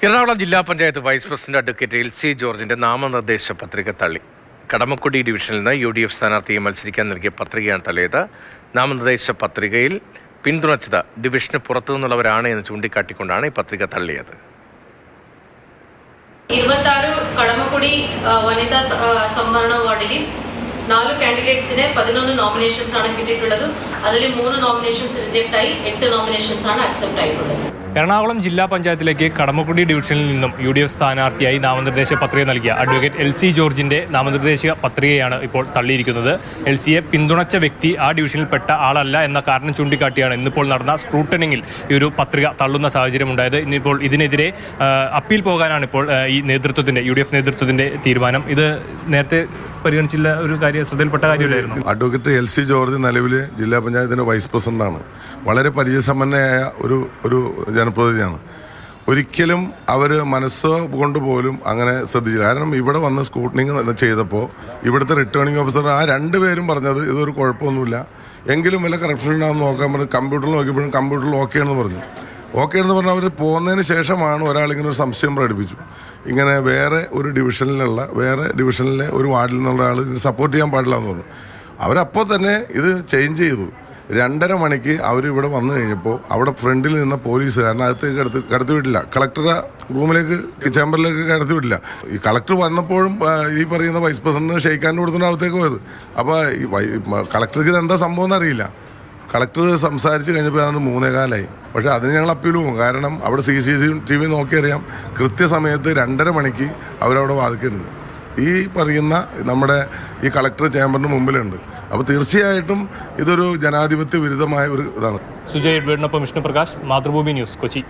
എറണാകുളം ജില്ലാ panchayat vice president advocate LC ജോർജിന്റെ നാമനിർദ്ദേശ പത്രിക തള്ളി. കടമക്കുടി ഡിവിഷനിൽ നിന്ന് UDF സ്ഥാനാർത്ഥിയെ മത്സരിക്കാൻ നൽകിയ പത്രികയാണ് തള്ളിയത്. നാമനിർദ്ദേശ പത്രികയിൽ പിന്തുണച്ചത് ഡിവിഷന് പുറത്തുനിന്നുള്ളവരാണ് എന്ന് ചൂണ്ടിക്കാട്ടിക്കൊണ്ടാണ് ഈ പത്രിക തള്ളിയത്. 26 കടമക്കുടി വനിതാ സംവരണ വാർഡിൽ 4 കാൻഡിഡേറ്റ്സിന് 11 നോമിനേഷൻസ് ആണ് കിട്ടിയിട്ടുള്ളത്. അതിൽ 3 നോമിനേഷൻസ് റിജക്ട് ആയി, 8 നോമിനേഷൻസ് ആണ് അക്സെപ്റ്റ് ആയിട്ടുള്ളത്. എറണാകുളം ജില്ലാ പഞ്ചായത്തിലേക്ക് കടമക്കുടി ഡിവിഷനിൽ നിന്നും UDF സ്ഥാനാർത്ഥിയായി നാമനിർദ്ദേശ പത്രിക നൽകിയ അഡ്വക്കേറ്റ് LC ജോർജിന്റെ നാമനിർദ്ദേശ പത്രികയാണ് ഇപ്പോൾ തള്ളിയിരിക്കുന്നത്. LCയെ പിന്തുണച്ച വ്യക്തി ആ ഡിവിഷനിൽപ്പെട്ട ആളല്ല എന്ന കാരണം ചൂണ്ടിക്കാട്ടിയാണ് ഇന്നിപ്പോൾ നടന്ന സ്ക്രൂട്ടനിങ്ങിൽ ഈ ഒരു പത്രിക തള്ളുന്ന സാഹചര്യം ഉണ്ടായത്. ഇന്നിപ്പോൾ ഇതിനെതിരെ അപ്പീൽ പോകാനാണ് ഇപ്പോൾ ഈ നേതൃത്വത്തിന്റെ UDF നേതൃത്വത്തിന്റെ തീരുമാനം. ഇത് നേരത്തെ പരിഗണിച്ചില്ല ഒരു കാര്യം, ശ്രദ്ധയിൽപ്പെട്ട കാര്യമില്ലായിരുന്നു. അഡ്വക്കേറ്റ് LC ജോർജ് നിലവിൽ ജില്ലാ പഞ്ചായത്തിന്റെ വൈസ് പ്രസിഡന്റാണ്. വളരെ പരിചയസമ്പന്നയായ ഒരു ജനപ്രതിനിധിയാണ്. ഒരിക്കലും അവർ മനസ്സ് കൊണ്ടുപോലും അങ്ങനെ ശ്രദ്ധിച്ചില്ല. കാരണം ഇവിടെ വന്ന് സ്കൂട്ടനിങ് ചെയ്തപ്പോൾ ഇവിടുത്തെ റിട്ടേണിംഗ് ഓഫീസർ ആ 2 പേരും പറഞ്ഞത് ഇതൊരു കുഴപ്പമൊന്നുമില്ല, എങ്കിലും വല്ല കറപ്ഷൻ ഉണ്ടാകുന്ന നോക്കാൻ പറഞ്ഞു. കമ്പ്യൂട്ടറിൽ നോക്കിയപ്പോഴും കമ്പ്യൂട്ടറിൽ ഓക്കെ ആണെന്ന് പറഞ്ഞു. ഓക്കെ എന്ന് പറഞ്ഞാൽ അവർ പോകുന്നതിന് ശേഷമാണ് ഒരാളിങ്ങനെ ഒരു സംശയം പ്രകടിപ്പിച്ചു. ഇങ്ങനെ വേറെ ഡിവിഷനിലെ ഒരു വാർഡിൽ നിന്നുള്ള ആൾ സപ്പോർട്ട് ചെയ്യാൻ പാടില്ല എന്ന് പറഞ്ഞു. അവരപ്പോൾ തന്നെ ഇത് ചേഞ്ച് ചെയ്തു. 2:30 മണിക്ക് അവരിവിടെ വന്നു കഴിഞ്ഞപ്പോൾ അവിടെ ഫ്രണ്ടിൽ നിന്ന പോലീസുകാരനെ അകത്തേക്ക് കടത്തിവിട്ടില്ല. കളക്ടറെ റൂമിലേക്ക് ചേംബറിലേക്ക് കടത്തിവിട്ടില്ല. ഈ കളക്ടർ വന്നപ്പോഴും ഈ പറയുന്ന വൈസ് പ്രസിഡന്റിന് ഷെയ്ക്കാൻ്റെ കൊടുത്തിട്ട് അകത്തേക്ക് പോയത്. അപ്പോൾ ഈ കളക്ടർക്ക് ഇത് എന്താ സംഭവം എന്നറിയില്ല. കളക്ടർ സംസാരിച്ച് കഴിഞ്ഞപ്പോൾ അതാണ് 3:15. പക്ഷേ അതിന് ഞങ്ങൾ അപ്പീൽ പോകും. കാരണം അവിടെ CCTV നോക്കിയറിയാം, കൃത്യസമയത്ത് 2:30 മണിക്ക് അവരവിടെ വാദിക്കുന്നുണ്ട്. ഈ പറയുന്ന നമ്മുടെ ഈ കളക്ടർ ചേംബറിന് മുമ്പിലുണ്ട്. അപ്പോൾ തീർച്ചയായിട്ടും ഇതൊരു ജനാധിപത്യ വിരുദ്ധമായ ഒരു ഇതാണ്. സുജയ് എഡ്വേർഡിനൊപ്പം വിഷ്ണു പ്രകാശ്, മാതൃഭൂമി ന്യൂസ്, കൊച്ചി.